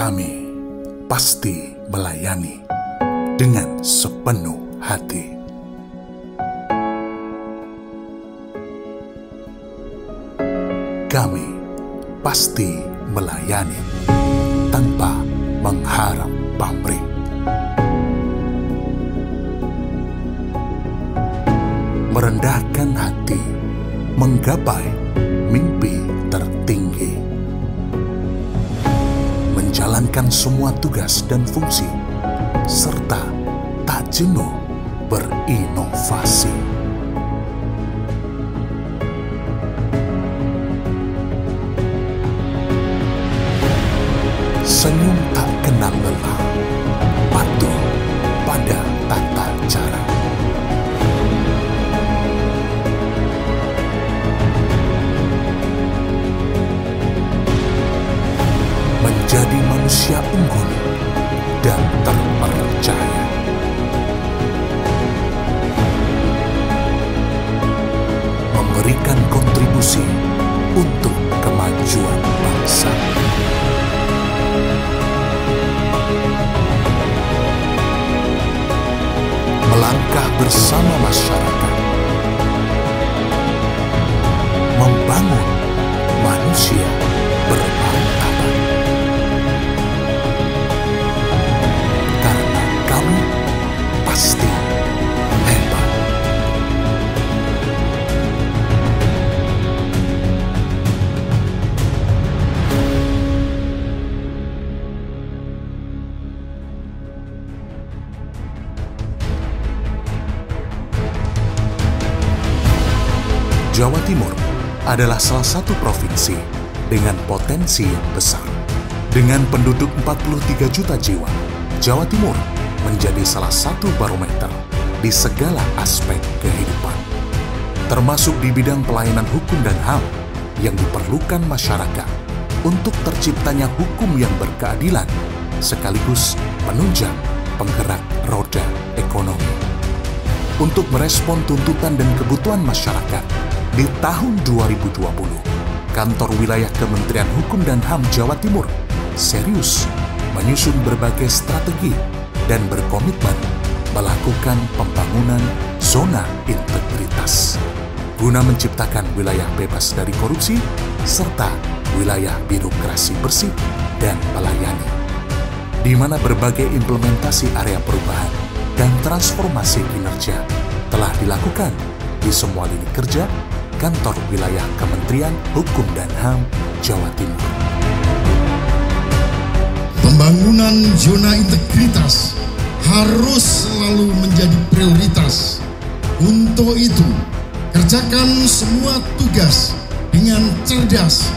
Kami pasti melayani dengan sepenuh hati. Kami pasti melayani tanpa mengharap pamrih. Merendahkan hati, menggapai mimpi tertinggi. Menjalankan semua tugas dan fungsi, serta tak jenuh berinovasi. Senyum tak kenal lelah, patuh pada tata cara. Menjadi manusia unggul dan terpercaya. Memberikan kontribusi untuk kemajuan bangsa. Melangkah bersama masyarakat, membangun manusia bermartabat. Karena kami pasti hebat. Jawa Timur adalah salah satu provinsi dengan potensi yang besar. Dengan penduduk 43 juta jiwa, Jawa Timur menjadi salah satu barometer di segala aspek kehidupan, termasuk di bidang pelayanan hukum dan HAM yang diperlukan masyarakat untuk terciptanya hukum yang berkeadilan, sekaligus penunjang penggerak roda ekonomi. Untuk merespon tuntutan dan kebutuhan masyarakat, di tahun 2020, Kantor Wilayah Kementerian Hukum dan HAM Jawa Timur serius menyusun berbagai strategi dan berkomitmen melakukan pembangunan zona integritas guna menciptakan wilayah bebas dari korupsi serta wilayah birokrasi bersih dan melayani, di mana berbagai implementasi area perubahan dan transformasi kinerja telah dilakukan di semua lini kerja Kantor Wilayah Kementerian Hukum dan HAM Jawa Timur. Pembangunan zona integritas harus selalu menjadi prioritas. Untuk itu, kerjakan semua tugas dengan cerdas,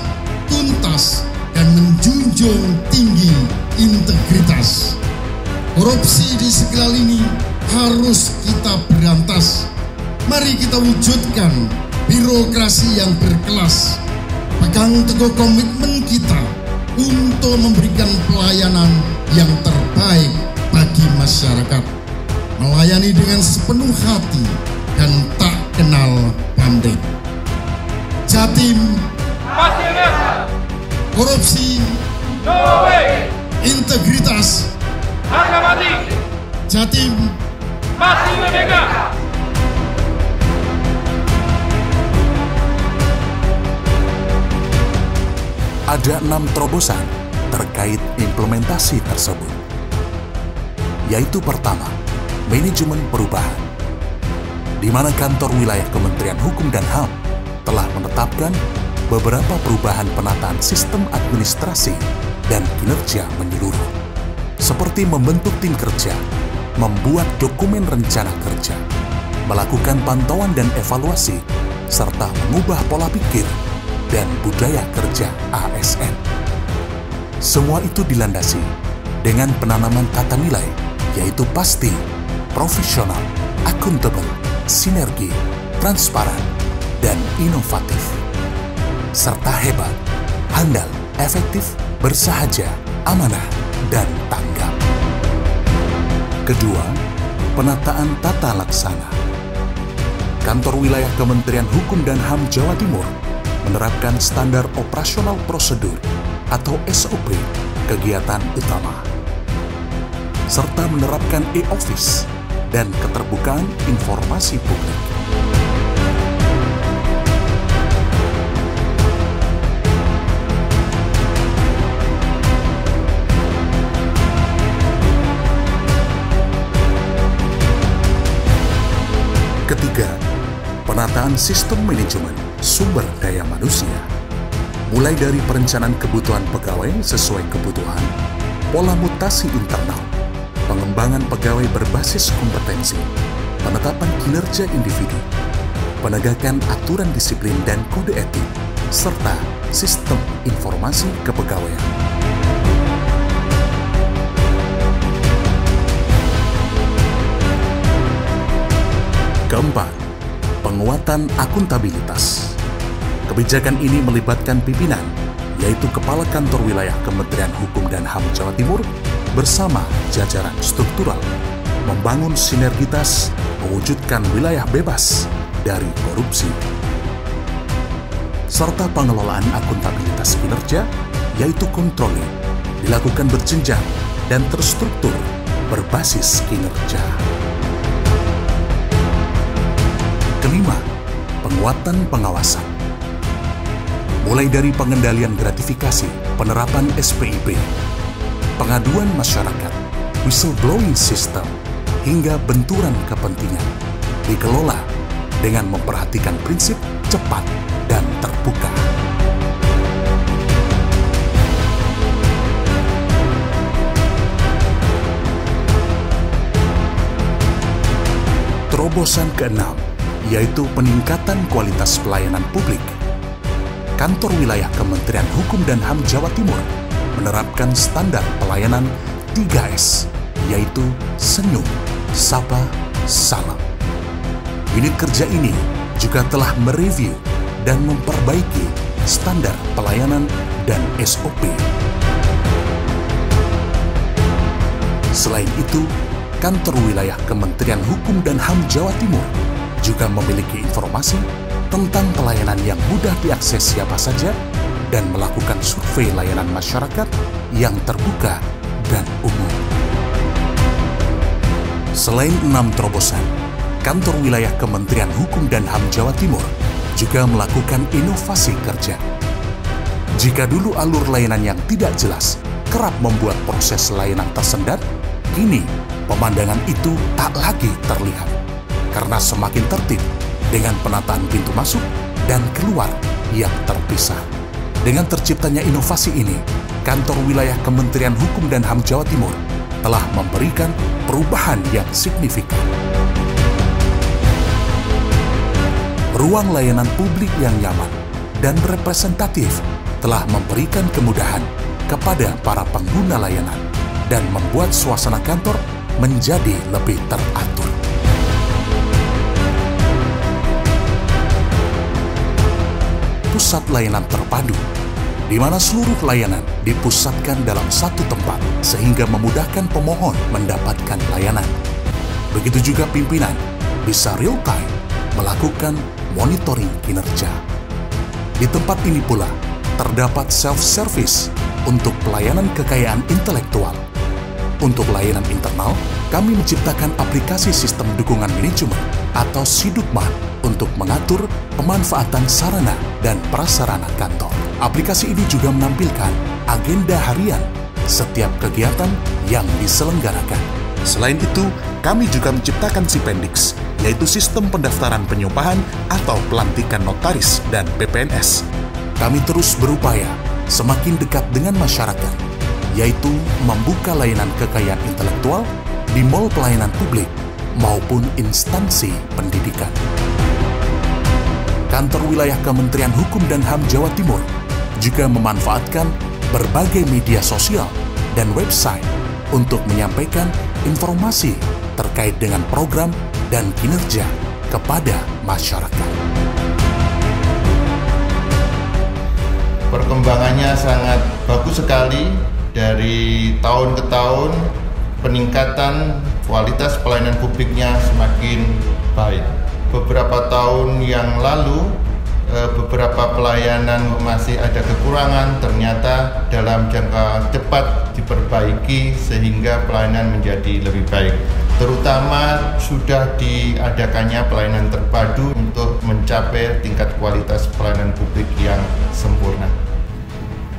tuntas, dan menjunjung tinggi integritas. Korupsi di segala lini harus kita berantas. Mari kita wujudkan birokrasi yang berkelas. Pegang teguh komitmen kita untuk memberikan pelayanan yang terbaik bagi masyarakat. Melayani dengan sepenuh hati dan tak kenal pamrih. Jatim pasti merdeka. Korupsi No way. Integritas Harga mati. Jatim Pasti merdeka. Ada 6 terobosan terkait implementasi tersebut, yaitu pertama, manajemen perubahan, di mana Kantor Wilayah Kementerian Hukum dan HAM telah menetapkan beberapa perubahan penataan sistem administrasi dan kinerja menyeluruh, seperti membentuk tim kerja, membuat dokumen rencana kerja, melakukan pantauan dan evaluasi, serta mengubah pola pikir dan budaya kerja ASN. Semua itu dilandasi dengan penanaman tata nilai, yaitu pasti, profesional, akuntabel, sinergi, transparan, dan inovatif. Serta hebat, handal, efektif, bersahaja, amanah, dan tanggap. Kedua, penataan tata laksana. Kantor Wilayah Kementerian Hukum dan HAM Jawa Timur menerapkan standar operasional prosedur atau SOP kegiatan utama, serta menerapkan e-office dan keterbukaan informasi publik. Ketiga, penataan sistem manajemen sumber daya manusia, mulai dari perencanaan kebutuhan pegawai sesuai kebutuhan, pola mutasi internal, pengembangan pegawai berbasis kompetensi, penetapan kinerja individu, penegakan aturan disiplin dan kode etik, serta sistem informasi kepegawaian. Keempat, penguatan akuntabilitas. Kebijakan ini melibatkan pimpinan, yaitu Kepala Kantor Wilayah Kementerian Hukum dan HAM Jawa Timur bersama jajaran struktural, membangun sinergitas, mewujudkan wilayah bebas dari korupsi. Serta pengelolaan akuntabilitas kinerja, yaitu controlling, dilakukan berjenjang dan terstruktur berbasis kinerja. Kelima, penguatan pengawasan. Mulai dari pengendalian gratifikasi, penerapan SPIP, pengaduan masyarakat, whistleblowing system, hingga benturan kepentingan, dikelola dengan memperhatikan prinsip cepat dan terbuka. Terobosan keenam, yaitu peningkatan kualitas pelayanan publik. Kantor Wilayah Kementerian Hukum dan HAM Jawa Timur menerapkan standar pelayanan 3S, yaitu senyum, sapa, salam. Unit kerja ini juga telah mereview dan memperbaiki standar pelayanan dan SOP. Selain itu, Kantor Wilayah Kementerian Hukum dan HAM Jawa Timur juga memiliki informasi tentang pelayanan yang mudah diakses siapa saja dan melakukan survei layanan masyarakat yang terbuka dan umum. Selain 6 terobosan, Kantor Wilayah Kementerian Hukum dan HAM Jawa Timur juga melakukan inovasi kerja. Jika dulu alur layanan yang tidak jelas kerap membuat proses layanan tersendat, kini pemandangan itu tak lagi terlihat karena semakin tertib dengan penataan pintu masuk dan keluar yang terpisah. Dengan terciptanya inovasi ini, Kantor Wilayah Kementerian Hukum dan HAM Jawa Timur telah memberikan perubahan yang signifikan. Ruang layanan publik yang nyaman dan representatif telah memberikan kemudahan kepada para pengguna layanan dan membuat suasana kantor menjadi lebih teratur. Pusat layanan terpadu, di mana seluruh layanan dipusatkan dalam satu tempat sehingga memudahkan pemohon mendapatkan layanan. Begitu juga pimpinan bisa real-time melakukan monitoring kinerja. Di tempat ini pula terdapat self-service untuk pelayanan kekayaan intelektual. Untuk layanan internal, kami menciptakan aplikasi sistem dukungan manajemen atau SIDUKMAN untuk mengatur pemanfaatan sarana dan prasarana kantor. Aplikasi ini juga menampilkan agenda harian setiap kegiatan yang diselenggarakan. Selain itu, kami juga menciptakan SIPENDIX, yaitu sistem pendaftaran penyumpahan atau pelantikan notaris dan PPNS. Kami terus berupaya semakin dekat dengan masyarakat, yaitu membuka layanan kekayaan intelektual di mall pelayanan publik maupun instansi pendidikan. Kantor Wilayah Kementerian Hukum dan HAM Jawa Timur juga memanfaatkan berbagai media sosial dan website untuk menyampaikan informasi terkait dengan program dan kinerja kepada masyarakat. Perkembangannya sangat bagus sekali dari tahun ke tahun, peningkatan kualitas pelayanan publiknya semakin baik. Beberapa tahun yang lalu beberapa pelayanan masih ada kekurangan, ternyata dalam jangka cepat diperbaiki sehingga pelayanan menjadi lebih baik. Terutama sudah diadakannya pelayanan terpadu untuk mencapai tingkat kualitas pelayanan publik yang sempurna.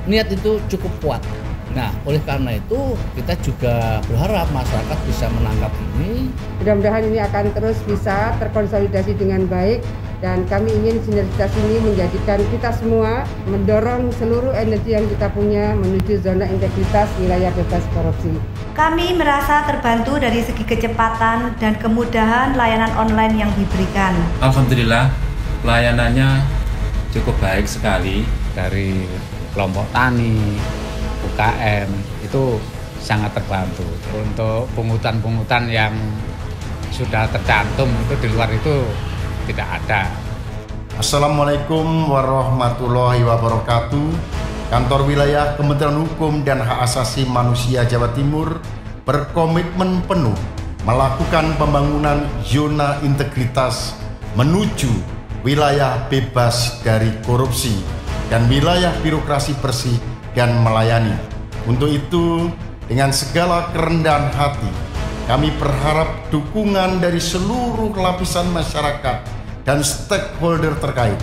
Niat itu cukup kuat. Nah, oleh karena itu kita juga berharap masyarakat bisa menangkap ini. Mudah-mudahan ini akan terus bisa terkonsolidasi dengan baik dan kami ingin sinergitas ini menjadikan kita semua mendorong seluruh energi yang kita punya menuju zona integritas wilayah bebas korupsi. Kami merasa terbantu dari segi kecepatan dan kemudahan layanan online yang diberikan. Alhamdulillah, pelayanannya cukup baik sekali. Dari kelompok tani, UKM itu sangat terbantu. Untuk pungutan-pungutan yang sudah tercantum itu di luar itu tidak ada. Assalamualaikum warahmatullahi wabarakatuh. Kantor Wilayah Kementerian Hukum dan Hak Asasi Manusia Jawa Timur berkomitmen penuh melakukan pembangunan zona integritas menuju wilayah bebas dari korupsi dan wilayah birokrasi bersih dan melayani. Untuk itu, dengan segala kerendahan hati, kami berharap dukungan dari seluruh lapisan masyarakat dan stakeholder terkait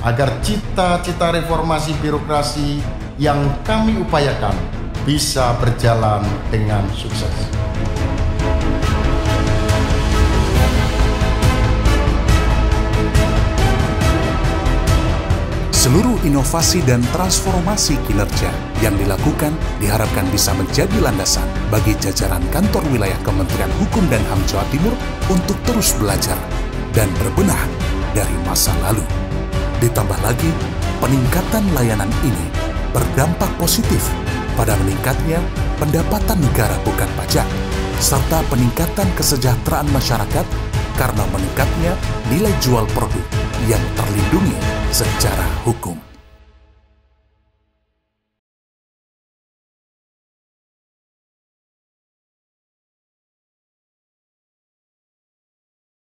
agar cita-cita reformasi birokrasi yang kami upayakan bisa berjalan dengan sukses. Seluruh inovasi dan transformasi kinerja yang dilakukan diharapkan bisa menjadi landasan bagi jajaran kantor wilayah Kementerian Hukum dan HAM Jawa Timur untuk terus belajar dan berbenah dari masa lalu. Ditambah lagi, peningkatan layanan ini berdampak positif pada meningkatnya pendapatan negara bukan pajak, serta peningkatan kesejahteraan masyarakat karena meningkatnya nilai jual produk yang terlindungi secara hukum.